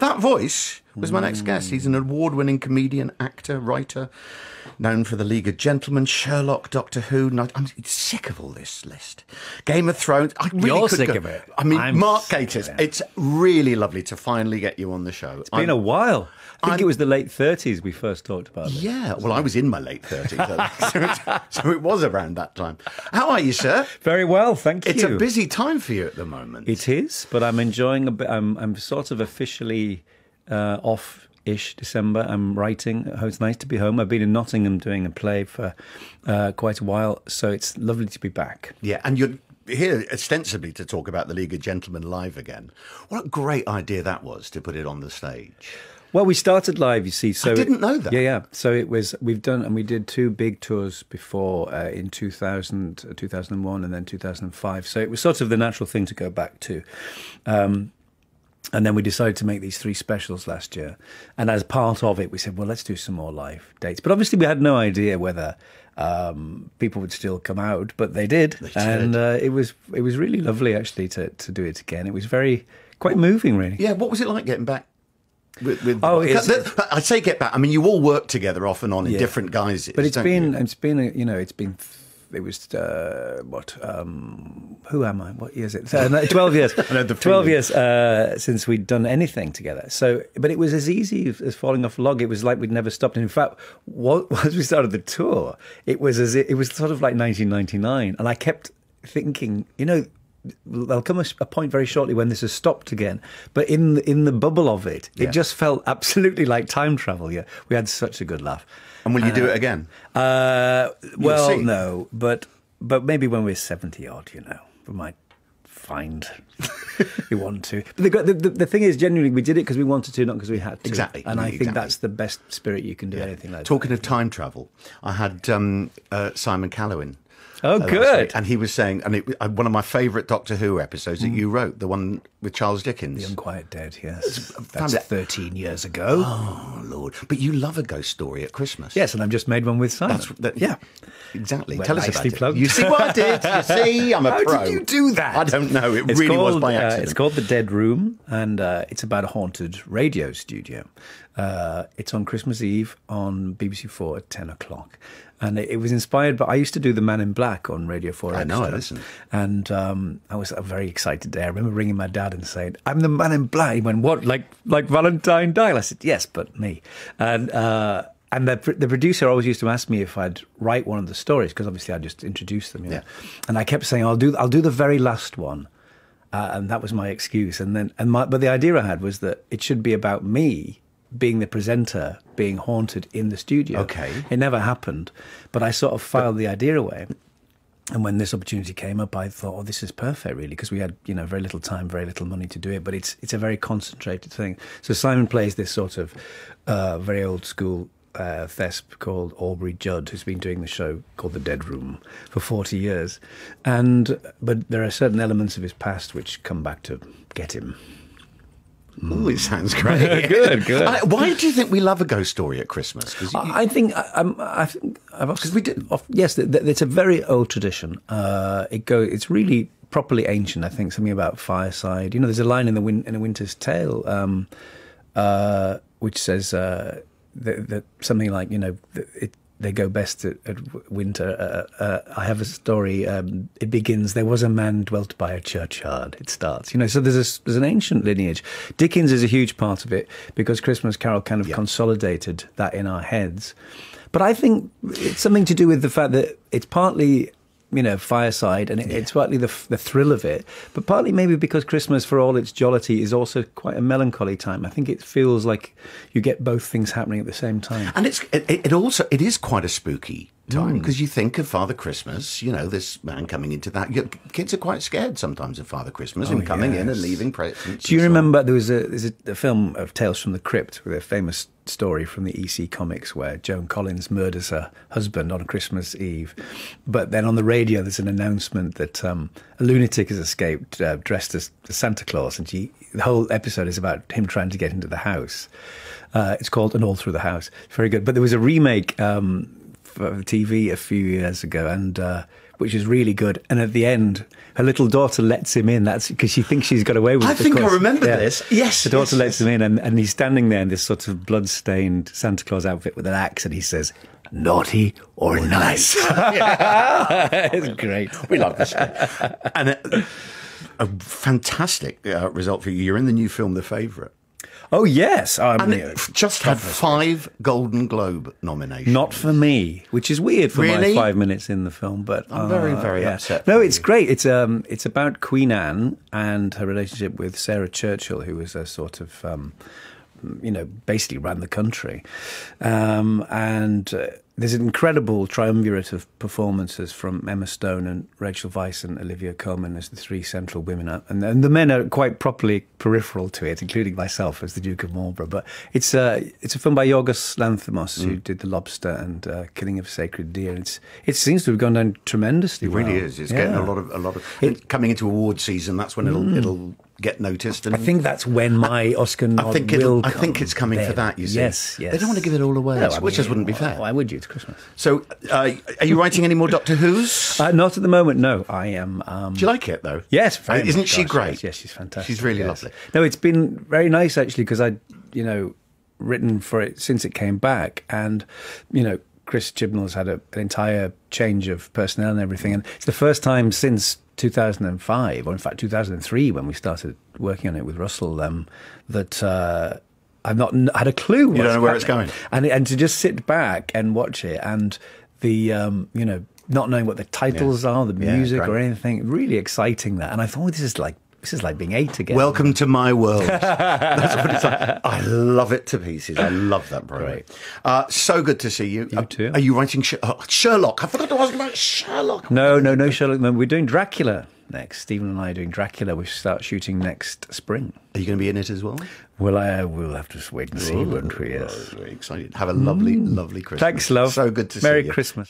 That voice was my next guest. He's an award-winning comedian, actor, writer, known for The League of Gentlemen, Sherlock, Doctor Who. I'm sick of all this list. Game of Thrones. You're sick of it. I mean, Mark Gatiss, it's really lovely to finally get you on the show. It's been a while. I think it was the late 30s we first talked about this. Yeah, well, I was in my late 30s, so it was around that time. How are you, sir? Very well, thank you. It's a busy time for you at the moment. It is, but I'm enjoying a bit. I'm sort of officially off-ish December. I'm writing. Oh, it's nice to be home. I've been in Nottingham doing a play for quite a while, so it's lovely to be back. Yeah, and you're here ostensibly to talk about The League of Gentlemen live again. What a great idea that was, to put it on the stage. Well, we started live, you see. So I didn't know that. Yeah. So it was, we did 2 big tours before in 2000, 2001 and then 2005. So it was sort of the natural thing to go back to. And then we decided to make these 3 specials last year. And as part of it, we said, well, let's do some more live dates. But obviously we had no idea whether people would still come out, but they did. And it was really lovely, actually, to do it again. It was quite moving, really. Yeah, what was it like getting back? I say get back. I mean, you all work together off and on in different guises. But who am I? What year is it? 12 years. 12 years since we'd done anything together. So, but it was as easy as falling off a log. It was like we'd never stopped. And in fact, once we started the tour, it was sort of like 1999, and I kept thinking, there'll come a point very shortly when this has stopped again. But in the bubble of it, it just felt absolutely like time travel. Yeah, we had such a good laugh. And will you do it again? Well, no, but maybe when we're 70 odd, we might find we want to. But the thing is, genuinely, we did it because we wanted to, not because we had to. Exactly. And I think that's the best spirit you can do anything like that. Talking of time travel, I had Simon Callowin. Oh, good. And he was saying, one of my favourite Doctor Who episodes that you wrote, the one with Charles Dickens. The Unquiet Dead, yes. That's 13 years ago. Oh, Lord. But you love a ghost story at Christmas. Yes, and I've just made one with Simon. Yeah, exactly. Well, tell us about plugged. it. You see what I did? You see, I'm a pro. How did you do that? I don't know. It really was by accident. It's called The Dead Room, and it's about a haunted radio studio. It's on Christmas Eve on BBC4 at 10 o'clock. And it was inspired by, I used to do The Man in Black on Radio 4 Extra. I know, I listened. And I was very excited there. I remember ringing my dad and saying, I'm the Man in Black. He went, what, like Valentine Dial? I said, yes, but me. And the producer always used to ask me if I'd write one of the stories, because obviously I'd just introduce them. Yeah. And I kept saying, I'll do the very last one. And that was my excuse. But the idea I had was that it should be about me being the presenter, being haunted in the studio. Okay. It never happened, but I sort of filed the idea away. And when this opportunity came up, I thought, oh, this is perfect, really, because we had, very little time, very little money to do it, but it's a very concentrated thing. So Simon plays this sort of very old school thesp called Aubrey Judd, who's been doing the show called The Dead Room for 40 years. But there are certain elements of his past which come back to get him. Oh, it sounds great. Good. Why do you think we love a ghost story at Christmas? I think because we did. Yes, it's a very old tradition. It's really properly ancient. I think something about fireside. There's a line in A Winter's Tale which says that something like they go best at winter. I have a story. It begins, there was a man dwelt by a churchyard. It starts, so there's an ancient lineage. Dickens is a huge part of it because Christmas Carol kind of consolidated that in our heads. But I think it's something to do with the fact that it's partly, fireside, and it's partly the thrill of it, but partly maybe because Christmas, for all its jollity, is also quite a melancholy time. I think it feels like you get both things happening at the same time. And it is quite a spooky time, because you think of Father Christmas, this man coming into that. Kids are quite scared sometimes of Father Christmas and coming in and leaving presents. Do you remember there's a film of Tales from the Crypt with a famous story from the EC Comics where Joan Collins murders her husband on Christmas Eve, but then on the radio there's an announcement that a lunatic has escaped dressed as Santa Claus, and the whole episode is about him trying to get into the house. It's called An All Through the House. Very good. But there was a remake for TV a few years ago, and which is really good. And at the end, her little daughter lets him in. That's because she thinks she's got away with it. I think I remember this. Yes. The daughter lets him in, and he's standing there in this sort of blood-stained Santa Claus outfit with an axe, and he says, "Naughty or nice." It's great. We love this. And a fantastic result for you. You're in the new film, The Favourite. Oh, yes. And it just had 5 Golden Globe nominations. Not for me, which is weird for Really? my 5 minutes in the film. But I'm very upset. No, it's great. It's about Queen Anne and her relationship with Sarah Churchill, who was a sort of, basically ran the country. There's an incredible triumvirate of performances from Emma Stone and Rachel Weisz and Olivia Colman as the 3 central women. And the men are quite properly peripheral to it, including myself as the Duke of Marlborough. But it's a film by Yorgos Lanthimos, who did The Lobster and Killing of a Sacred Deer. It seems to have gone down tremendously well. It really is. It's getting a lot of coming into award season. That's when it'll get noticed. And I think that's when my Oscar nod will come. I think it's coming for that, you see. Yes. They don't want to give it all away, which just wouldn't be fair. Why would you? It's Christmas. So, are you writing any more Doctor Who's? Not at the moment, no. I am... Do you like it, though? Yes, very Isn't much. she great? Yes, she's fantastic. She's really lovely. No, it's been very nice, actually, because I'd, written for it since it came back. And, Chris Chibnall's had an entire change of personnel and everything. And it's the first time since 2005, or in fact 2003, when we started working on it with Russell, that I've not had a clue. You don't know where it's going. And to just sit back and watch it, and the, not knowing what the titles are, the music or anything, really exciting that. And I thought, this is like being 8 again. Welcome to my world. That's what it's like. I love it to pieces. I love that program. So good to see you. You too. Are you writing Sherlock? I forgot to ask about Sherlock. No, Sherlock. We're doing Dracula next. Stephen and I are doing Dracula. We start shooting next spring. Are you going to be in it as well? Well, we'll have to wait and see, won't we? Yes. Very excited. Have a lovely, lovely Christmas. Thanks, love. So good to see you. Merry Christmas.